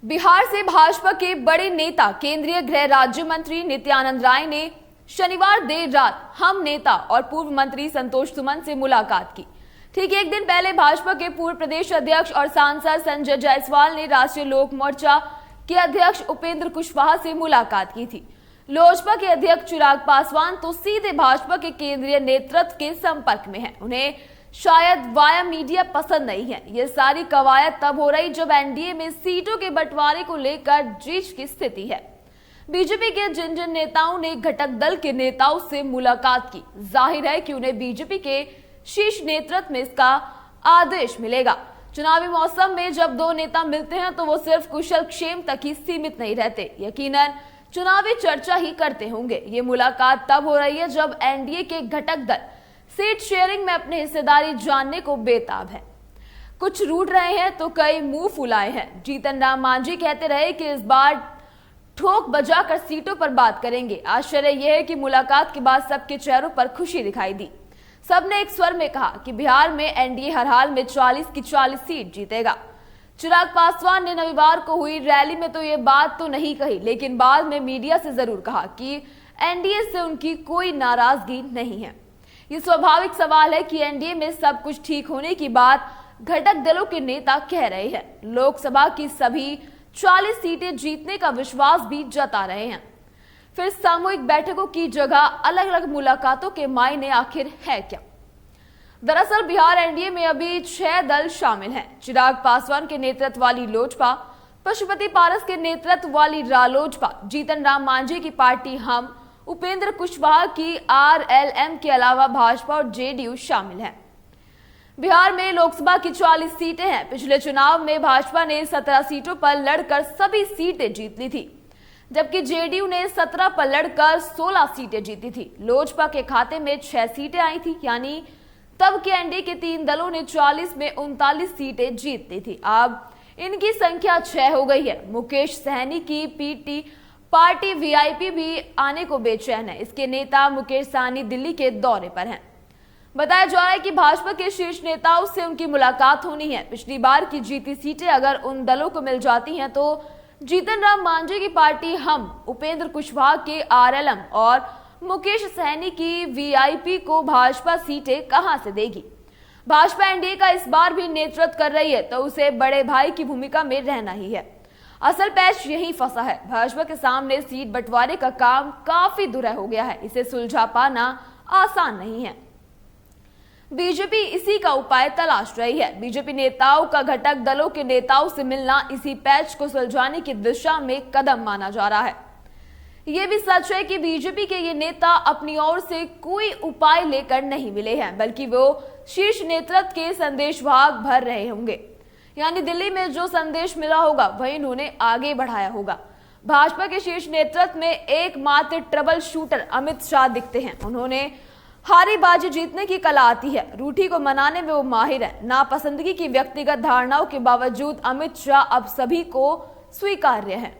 बिहार से भाजपा के बड़े नेता केंद्रीय गृह राज्य मंत्री नित्यानंद राय ने शनिवार देर रात हम नेता और पूर्व मंत्री संतोष सुमन से मुलाकात की। ठीक एक दिन पहले भाजपा के पूर्व प्रदेश अध्यक्ष और सांसद संजय जायसवाल ने राष्ट्रीय लोक मोर्चा के अध्यक्ष उपेंद्र कुशवाहा से मुलाकात की थी। लोजपा के अध्यक्ष चिराग पासवान तो सीधे भाजपा के केंद्रीय नेतृत्व के संपर्क में हैं। उन्हें शायद वाया मीडिया पसंद नहीं है। ये सारी कवायद तब हो रही जब एनडीए में सीटों के बंटवारे को लेकर जीत की स्थिति है। बीजेपी के जिन जिन नेताओं ने घटक दल के नेताओं से मुलाकात की, जाहिर है कि उन्हें बीजेपी के शीर्ष नेतृत्व में इसका आदेश मिलेगा। चुनावी मौसम में जब दो नेता मिलते हैं तो वो सिर्फ कुशल क्षेम तक ही सीमित नहीं रहते, यकीनन चुनावी चर्चा ही करते होंगे। ये मुलाकात तब हो रही है जब एनडीए के घटक दल सीट शेयरिंग में अपनी हिस्सेदारी जानने को बेताब है। कुछ रूठ रहे हैं तो कई मुंह फुलाए हैं। जीतन राम मांझी कहते रहे कि इस बार ठोक बजाकर सीटों पर बात करेंगे। आश्चर्य यह है कि मुलाकात के बाद सबके चेहरों पर खुशी दिखाई दी। सबने एक स्वर में कहा कि बिहार में एनडीए हर हाल में 40 की 40 सीट जीतेगा। चिराग पासवान ने रविवार को हुई रैली में तो ये बात तो नहीं कही, लेकिन बाद में मीडिया से जरूर कहा कि एनडीए से उनकी कोई नाराजगी नहीं है। ये स्वाभाविक सवाल है कि एनडीए में सब कुछ ठीक होने की बात घटक दलों के नेता कह रहे हैं। लोकसभा की सभी 40 सीटें जीतने का विश्वास भी जता रहे हैं। फिर सामूहिक बैठकों की जगह अलग अलग मुलाकातों के मायने आखिर है क्या? दरअसल बिहार एनडीए में अभी 6 दल शामिल हैं। चिराग पासवान के नेतृत्व वाली लोजपा, पशुपति पारस के नेतृत्व वाली रालोजपा, जीतन राम मांझी की पार्टी हम, उपेंद्र कुशवाहा की आरएलएम के अलावा भाजपा और जेडीयू शामिल हैं। बिहार में लोकसभा की 40 सीटें हैं। पिछले चुनाव में भाजपा ने 17 सीटों पर लड़कर सभी सीटें जीत ली थी, जबकि जेडीयू ने 17 पर लड़कर 16 सीटें जीती थी। लोजपा के खाते में 6 सीटें आई थी, यानी तब के एनडीए के 3 दलों ने 40 में 39 सीटें जीत ली थी। अब इनकी संख्या 6 हो गई है। मुकेश सहनी की पीटी पार्टी वीआईपी भी आने को बेचैन है। इसके नेता मुकेश सहनी दिल्ली के दौरे पर हैं। बताया जा रहा है कि भाजपा के शीर्ष नेताओं से उनकी मुलाकात होनी है। पिछली बार की जीती सीटें अगर उन दलों को मिल जाती हैं तो जीतन राम मांझी की पार्टी हम, उपेंद्र कुशवाहा के आरएलएम और मुकेश सहनी की वीआईपी को भाजपा सीटें कहां से देगी? भाजपा एनडीए का इस बार भी नेतृत्व कर रही है तो उसे बड़े भाई की भूमिका में रहना ही है। असल पैच यही फंसा है। भाजपा के सामने सीट बंटवारे का काम काफी दुरह हो गया है। इसे सुलझा पाना आसान नहीं है। बीजेपी इसी का उपाय तलाश रही है। बीजेपी नेताओं का घटक दलों के नेताओं से मिलना इसी पैच को सुलझाने की दिशा में कदम माना जा रहा है। यह भी सच है कि बीजेपी के ये नेता अपनी ओर से कोई उपाय लेकर नहीं मिले हैं, बल्कि वो शीर्ष नेतृत्व के संदेशवाहक भर रहे होंगे। यानी दिल्ली में जो संदेश मिला होगा वही उन्होंने आगे बढ़ाया होगा। भाजपा के शीर्ष नेतृत्व में एकमात्र ट्रबल शूटर अमित शाह दिखते हैं। उन्होंने हारी बाजी जीतने की कला आती है। रूठी को मनाने में वो माहिर है। नापसंदगी की व्यक्तिगत धारणाओं के बावजूद अमित शाह अब सभी को स्वीकार्य है।